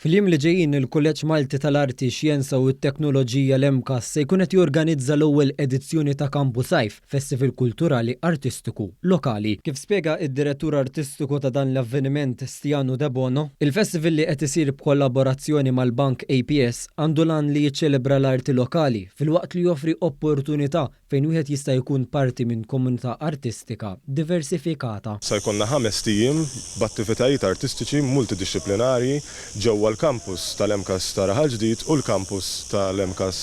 Fil-jiem li ġejjin il-Kulleġġ Malti tal-Arti, Xjenza u t-Teknoloġija l-MKAS se jkun qed jorganizza l-ewwel edizzjoni ta' Campus Sajf, festival kulturali artistiku lokali. Kif spjega id-direttur artistiku ta' dan l-avveniment Stiano De Bono, il-festival li qed isir b'kollaborazzjoni mal-Bank APS għandu lan li jiċċelebra l-arti lokali filwaqt li joffri opportunità fejn wieħed jista' jkun parti minn komunità artistika diversifikata. Se jkollna 5 ijiem b'attivitajiet artistiċi multidixxiplinarji ġewwa l-kampus tal-MKAS ta' Raħal Ġdid u l-kampus tal-MKAS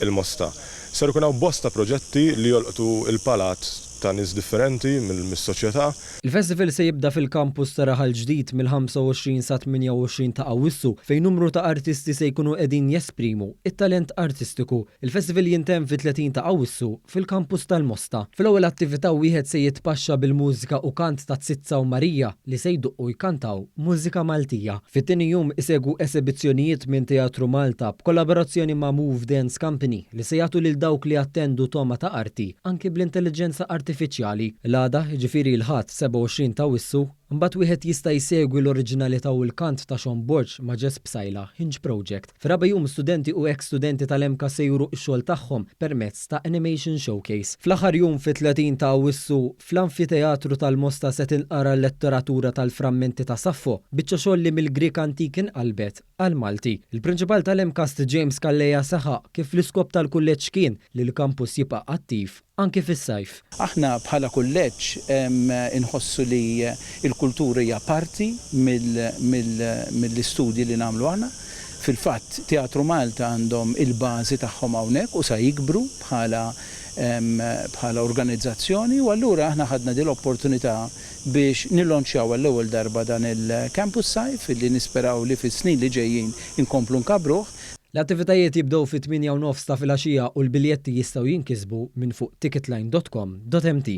il-Mosta. Ser ikun hawn bosta proġetti li jolqtu il-palat ta' nies differenti mis-soċjetà. Il-festival se jibda fil-kampus ta' Raħal Ġdid mill-25 sa 28 ta' Awwissu fejn numru ta' artisti se jkunu qegħdin jesprimu it-talent artistiku. Il-festival jintemm fi-30 ta' Awwissu fil-kampus tal-Mosta. Fil-ewwel attività wieħed se jitpaxxa bil-mużika u kant ta' Tzitza u Marija li se jduqqu jkantaw mużika Maltija. Fit-tieni jum isegwu esibizzjonijiet minn Teatru Malta b'kollaborazzjoni ma' Move Dance Company li se jagħtu lil dawk li attendu toma ta' arti anke bl-intelligenza artifiċjali. L-għada, ġifieri l-ħadd 27 ta' Awwissu, mbagħad wieħed jista' jsegwi l-oriġinalità u l-kant ta' Sean Borg ma' Jess Bsajla Hinge Project. F'raba' jum studenti u ex-studenti tal-MKAS se juru x-xogħol tagħhom permezz ta' Animation Showcase. Fl-aħħar jum fit-30 ta' Awwissu fl-Anfiteatru tal-Mosta se tinqara l-letteratura tal-frammenti ta' Saffo, biċċa xogħol li mill-Grik antik inqalbet għal-Malti. Il-prinċipal tal-MKAS James Kalleja saħaq kif l-iskop tal-kulleġġ kien li l-kampus jibqa' attiv anke fis-sajf. Aħna bħala kulleġġ inħossu li il-kultura hija parti mill-istudji li nagħmlu aħna. Fil-fatt Teatru Malta għandhom il-bażi tagħhom hawnhekk u se jikbru bħala organizzazzjoni u allura aħna ħadna din l-opportunità biex nilonċjaw l-ewwel darba dan il-Campus Sajf illi nisperaw li fis-snin li ġejjin inkomplu nkabruh. L-attivitajiet jibdew fit-8:09 ta' filgħaxija u l-biljetti jistgħu jinkisbu minn fuq ticketline.com.mt.